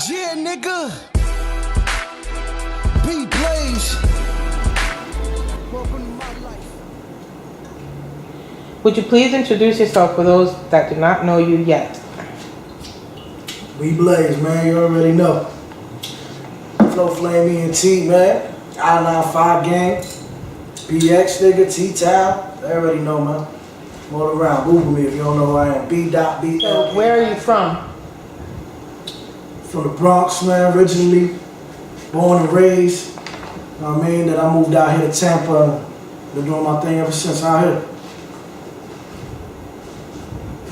Yeah, nigga. B.Blaize. Welcome to my life. Would you please introduce yourself for those that do not know you yet? B.Blaize, man, you already know. Flow Flame E&T, man. I-95 gang. BX, nigga, T-Town. They already know, man. I'm all around. Google me if you don't know who I am. B.B. So where are you from? From the Bronx, man, originally. Born and raised. You know what I mean? Then I moved out here to Tampa. Been doing my thing ever since out here.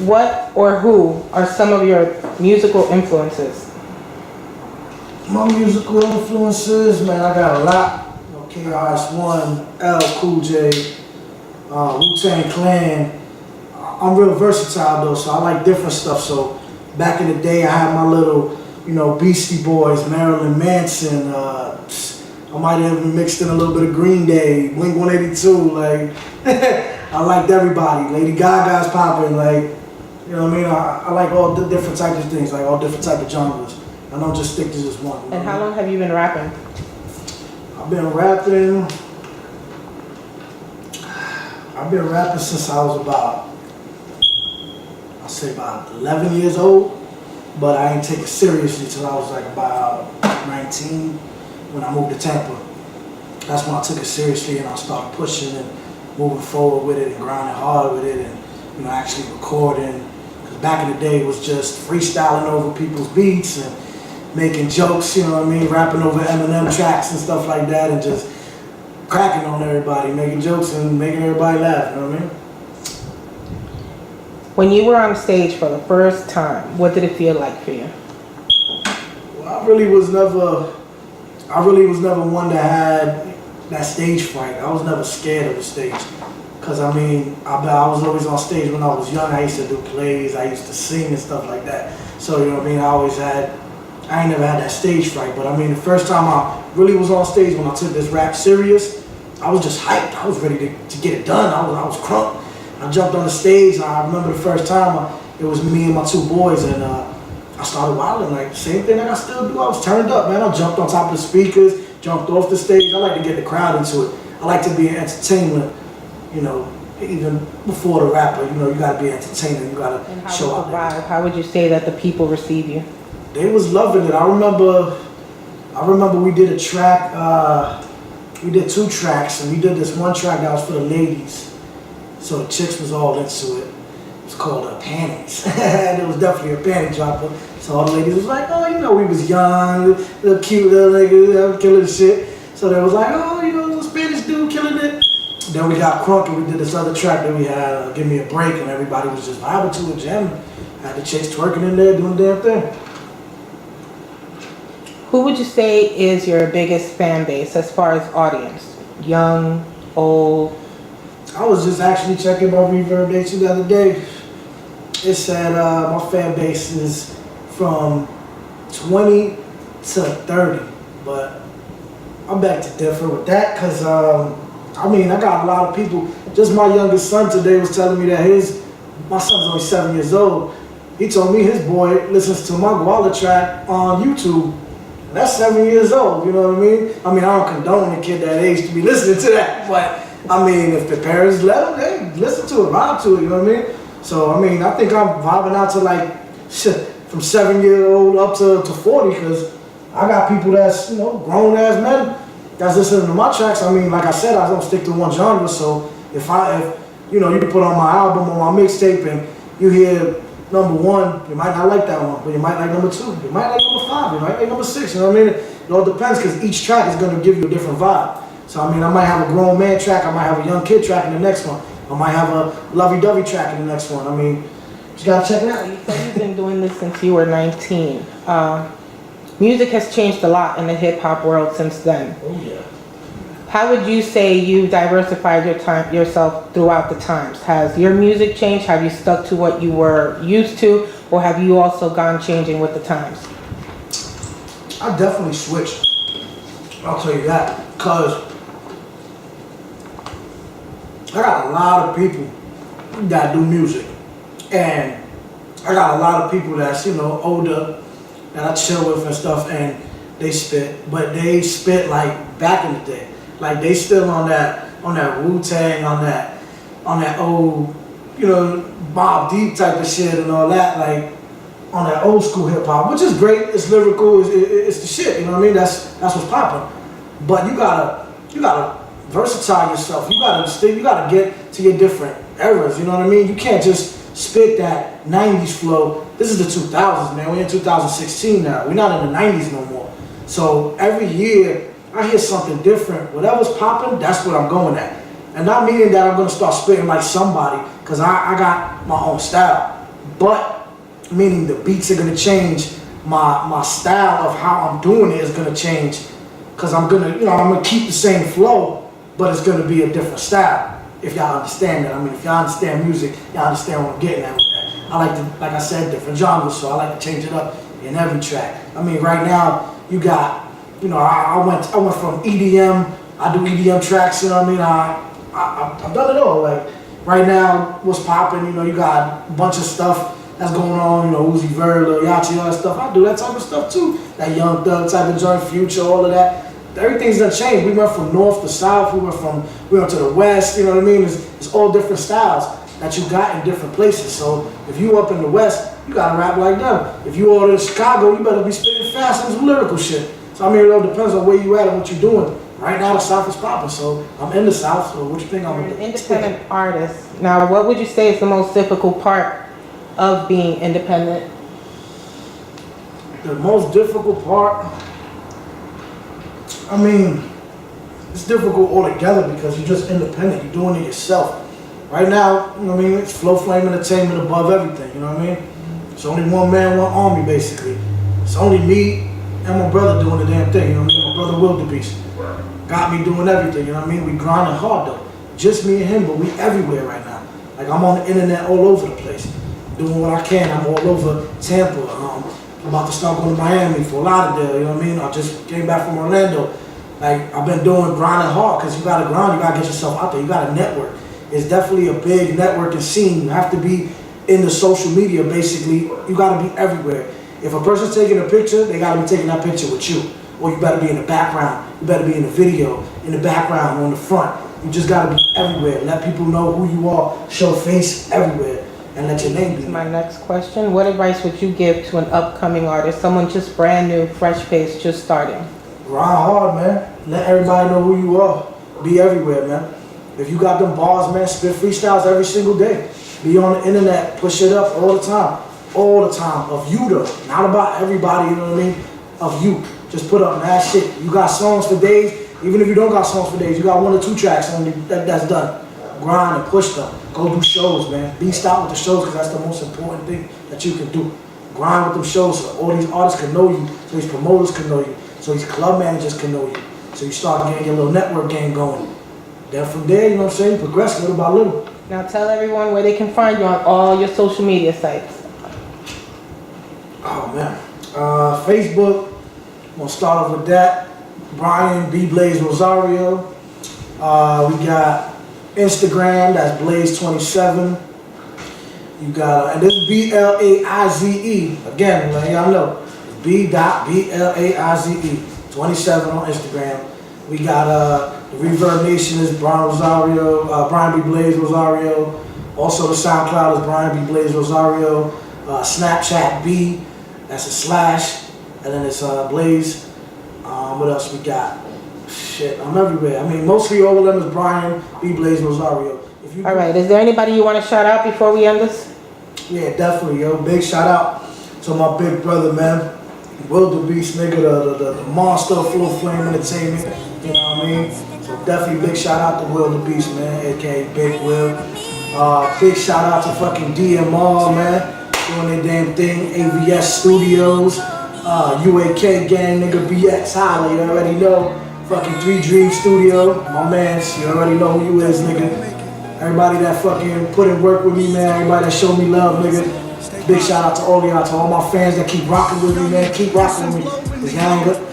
What or who are some of your musical influences? My musical influences, man, I got a lot. KRS-One, L, Cool J, Wu-Tang Clan. I'm real versatile though, so I like different stuff. So back in the day, I had my little, Beastie Boys, Marilyn Manson. I might have even mixed in a little bit of Green Day, Blink 182. Like, I liked everybody. Lady Gaga's popping. Like, you know what I mean? I like all the different types of things, like all different types of genres. I don't just stick to just one. And how long have you been rapping? I've been rapping since I was about 11 years old, but I didn't take it seriously till I was like about 19 when I moved to Tampa. That's when I took it seriously and I started pushing and moving forward with it and grinding hard with it and actually recording. Because back in the day it was just freestyling over people's beats and making jokes, you know what I mean, rapping over Eminem tracks and stuff like that and just cracking on everybody, making jokes and making everybody laugh, you know what I mean? When you were on stage for the first time, what did it feel like for you? Well, I really was never one that had that stage fright. I was never scared of the stage. Cause I was always on stage when I was young. I used to do plays, I used to sing and stuff like that. So, you know what I mean, I ain't never had that stage fright. But I mean, the first time I really was on stage when I took this rap serious, I was just hyped. I was ready to get it done. I was crunk. I jumped on the stage. I remember the first time, it was me and my two boys, and I started wilding, like the same thing that I still do. I was turned up, man. I jumped on top of the speakers, jumped off the stage. I like to get the crowd into it. I like to be an entertainment, even before the rapper, you gotta be entertaining. You gotta show up. How would you say that the people receive you? They was loving it. I remember we did a track, we did 2 tracks, and we did this one track that was for the ladies. So the chicks was all into it. It was called Panties. And it was definitely a panty dropper. So all the ladies was like, oh, we was young, little cute little niggas, killing shit. So they was like, oh, little Spanish dude killing it. Then we got crunk and we did this other track that we had, Give Me a Break, and everybody was just vibing to it, jamming. Had the chicks twerking in there, doing the damn thing. Who would you say is your biggest fan base as far as audience? Young, old? I was just actually checking my Reverb data the other day. It said my fan base is from 20 to 30, but I'm back to differ with that because, I got a lot of people. Just my youngest son today was telling me that my son's only 7 years old. He told me his boy listens to my Guala track on YouTube. That's 7 years old, you know what I mean? I don't condone a kid that age to be listening to that, but if the parents let them, they listen to it, vibe to it, you know what I mean? So, I think I'm vibing out to from 7 years old up to 40, because I got people that's, grown ass men that's listening to my tracks. Like I said, I don't stick to one genre, so if you can put on my album or my mixtape and you hear number 1, you might not like that one, but you might like number 2, you might like number 5, you might like number 6, you know what I mean? It all depends, because each track is going to give you a different vibe. So I might have a grown man track, I might have a young kid track in the next one, I might have a lovey-dovey track in the next one. You gotta check it out. You said you've been doing this since you were 19. Music has changed a lot in the hip-hop world since then. Oh yeah. How would you say you diversified yourself throughout the times? Has your music changed? Have you stuck to what you were used to? Or have you also gone changing with the times? I definitely switched. I'll tell you that. Because I got a lot of people that do music. And I got a lot of people that's, older, that I chill with and stuff, and they spit, but they spit like back in the day. Like they still on that Wu-Tang, on that old, you know, Bob Deep type of shit and all that, like on that old school hip hop, which is great. It's lyrical. It's the shit. You know what I mean? That's what's popping. But you gotta versatile yourself. You gotta get to your different eras. You know what I mean? You can't just spit that 90s flow. This is the 2000s, man. We're in 2016 now. We're not in the 90s no more. So every year I hear something different. Whatever's popping, that's what I'm going at. And not meaning that I'm gonna start spitting like somebody, because I got my own style. But meaning the beats are gonna change. My style of how I'm doing it is gonna change. Because I'm gonna keep the same flow, but it's gonna be a different style. If y'all understand that. I mean, if y'all understand music, y'all understand what I'm getting at with that. I like to, like I said, different genres, so I like to change it up in every track. I mean, right now, you got, you know, I went from EDM, I do EDM tracks, you know what I mean? I've done it all. Like, right now, what's popping, you know, you got a bunch of stuff that's going on, you know, Uzi Vert, Lil Yachty, all that stuff. I do that type of stuff too. That Young Thug type of joint, Future, all of that. Everything's done changed. We went from north to south, we went to the west, you know what I mean? It's all different styles that you got in different places. So if you up in the west, you gotta rap like them. If you all in Chicago, you better be spitting fast and some lyrical shit. So I mean, it all depends on where you at and what you're doing. Right now, the South is popping, so I'm in the South, so what you think I'm an independent artist. Now, what would you say is the most difficult part of being independent? The most difficult part, I mean, it's difficult altogether because you're just independent. You're doing it yourself. Right now, you know what I mean? It's Flow Flame Entertainment above everything, you know what I mean? It's only one man, one army, basically. It's only me and my brother doing the damn thing, you know what I mean? My brother Wildebeest got me doing everything, you know what I mean? We grinding hard though. Just me and him, but we everywhere right now. Like I'm on the internet all over the place, doing what I can. I'm all over Tampa. I'm about to start going to Miami, Fort Lauderdale, you know what I mean? I just came back from Orlando. Like I've been grinding hard, because you gotta grind, you gotta get yourself out there, you gotta network. It's definitely a big networking scene. You have to be in the social media, basically. You gotta be everywhere. If a person's taking a picture, they gotta be taking that picture with you. Or you better be in the background, you better be in the video, in the background, or in the front. You just gotta be everywhere. Let people know who you are, show face everywhere, and let your name be. My next question, what advice would you give to an upcoming artist, someone just brand new, fresh face, just starting? Grind hard, man. Let everybody know who you are. Be everywhere, man. If you got them bars, man, spit freestyles every single day. Be on the internet, push it up all the time. All the time. Of you though. Not about everybody, you know what I mean? Of you. Just put up mad shit. You got songs for days. Even if you don't got songs for days, you got 1 or 2 tracks on that's done. Grind and push them. Go do shows, man. Be stout with the shows, because that's the most important thing that you can do. Grind with them shows so all these artists can know you, so these promoters can know you, so these club managers can know you. So you start getting your little network game going. Then from there, you know what I'm saying, progress little by little. Now tell everyone where they can find you on all your social media sites. Oh man. Facebook, I'm gonna start off with that. Brian B.Blaize Rosario. We got Instagram, that's Blaze27. You got, and this is B-L-A-I-Z-E. Again, let y'all know. B.B-L-A-I-Z-E. 27 on Instagram. We got the Reverb Nation is Brian Rosario, Brian B.Blaize Rosario. Also the SoundCloud is Brian B.Blaize Rosario. Snapchat B, that's a slash, and then it's Blaze. What else we got? Shit, I'm everywhere. I mean, mostly all of them is Brian B.Blaize Rosario. All right, is there anybody you want to shout out before we end this? Yeah, definitely, yo. Big shout out to my big brother, man. Wildebeest, nigga, the monster of Flow Flame Entertainment. You know what I mean? So definitely big shout out to Wildebeest, man, aka Big Will. Big shout out to fucking DMR, man, doing their damn thing. AVS Studios, UAK gang, nigga, BX Holla, you already know. Fucking 3 Dream Studio, my mans, you already know who you is, nigga. Everybody that fucking put in work with me, man. Everybody that showed me love, nigga. Big shout out to all y'all, to all my fans that keep rocking with me, man. Keep rocking with me. Cause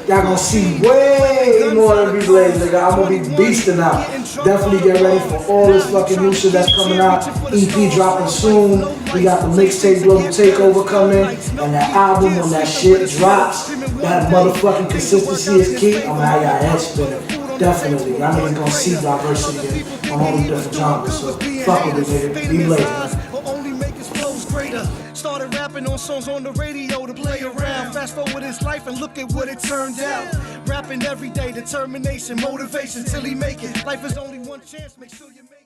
y'all gonna see way way more than B.Blaize, nigga. I'm gonna be beasting out. Definitely get ready for all this fucking new shit that's coming out. EP dropping soon. We got the mixtape Global Takeover coming. And that album, when that shit drops, that motherfucking consistency is key. I'm gonna have y'all head spinning. Definitely. Y'all niggas gonna see diversity in all these different genres. So fuck with it, nigga. B.Blaize, man. Started rapping on songs on the radio to play around. Fast forward his life and look at what it turned out. Rapping every day, determination, motivation till he make it. Life is only one chance, make sure you make it.